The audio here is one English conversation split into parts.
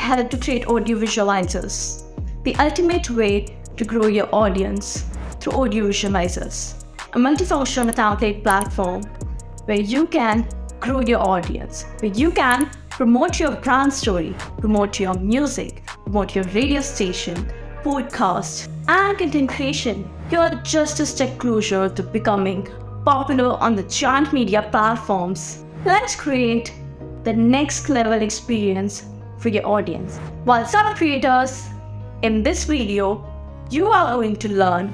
help to create audio visualizers, the ultimate way to grow your audience through audio visualizers, a multifunctional template platform where you can grow your audience, where you can promote your brand story, promote your music, promote your radio station, podcast, and content creation. You're just a step closer to becoming popular on the giant media platforms. Let's create the next level experience for your audience. While some creators, in this video, you are going to learn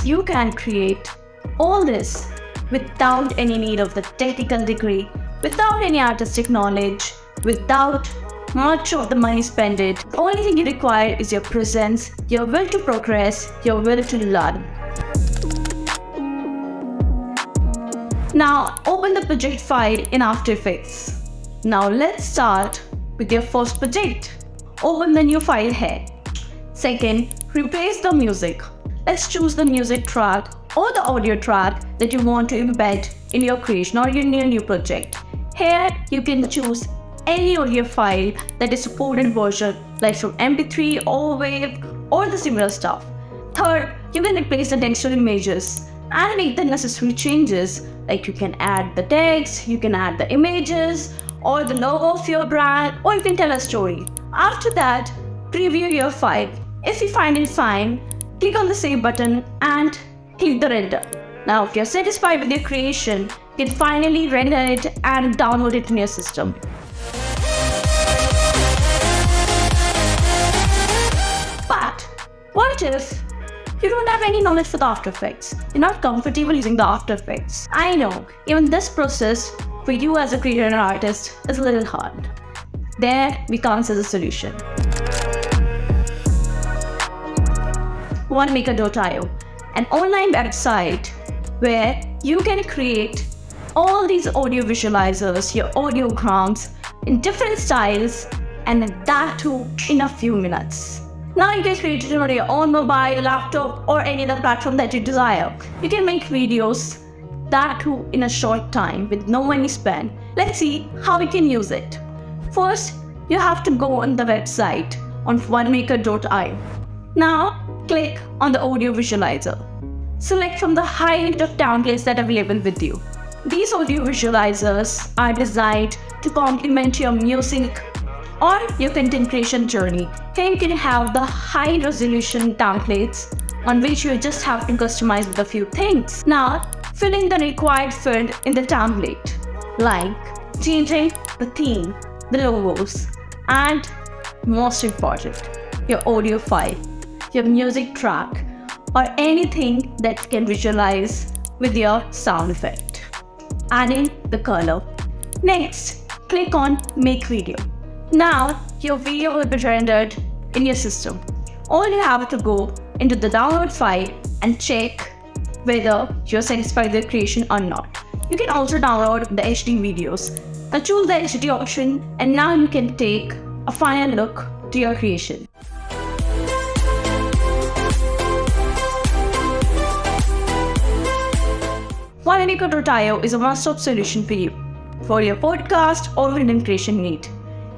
you can create all this without any need of the technical degree, without any artistic knowledge, without much of the money spent. The only thing you require is your presence, your will to progress, your will to learn. Now open the project file in After Effects. Now let's start with your first project. Open the new file here. Second, replace the music. Let's choose the music track or the audio track that you want to embed in your creation or in your new project. Here you can choose any audio file that is supported version, like from MP3 or WAV or the similar stuff. Third, you can replace the text or images and make the necessary changes, like you can add the text, you can add the images or the logo of your brand, or you can tell a story. After that, preview your file. If you find it fine, click on the save button and click the render. Now if you're satisfied with your creation, you can finally render it and download it in your system. But what if you don't have any knowledge for the After Effects? You're not comfortable using the After Effects. I know, even this process for you as a creator and artist is a little hard. There we come as a solution. Onemaker.io, an online website where you can create all these audio visualizers, your audiograms in different styles, and that too in a few minutes. Now you can create it on your own mobile, laptop, or any other platform that you desire. You can make videos, that too in a short time with no money spent. Let's see how we can use it. First, you have to go on the website on Onemaker.io. Now, click on the audio visualizer. Select from the height of templates that are available with you. These audio visualizers are designed to complement your music or your content creation journey. Here you can have the high resolution templates on which you just have to customize with a few things. Now, fill in the required field in the template, like changing the theme, the logos, and most important, your audio file, your music track, or anything that can visualize with your sound effect. Add in the color. Next, click on Make Video. Now, your video will be rendered in your system. All you have to go into the download file and check whether you're satisfied with the creation or not. You can also download the HD videos. Now choose the HD option, and now you can take a final look to your creation. Onemaker.io is a one-stop solution for you for your podcast or content creation need.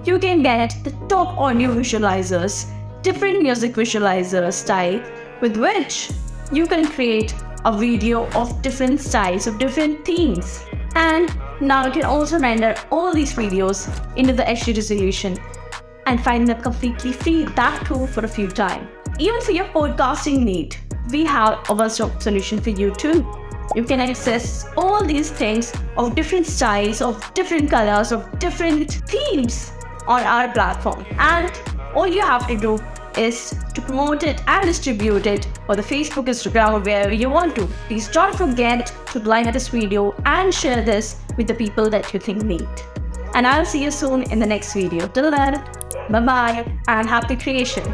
You can get the top audio visualizers, different music visualizer style with which you can create a video of different styles of different themes. And now you can also render all these videos into the HD resolution and find them completely free, that too for a few time. Even for your podcasting need, we have a one-stop solution for you too. You can access all these things of different styles, of different colors, of different themes on our platform. And all you have to do is to promote it and distribute it for the Facebook, Instagram, or wherever you want to. Please don't forget to like this video and share this with the people that you think need. And I'll see you soon in the next video. Till then, bye-bye and happy creation.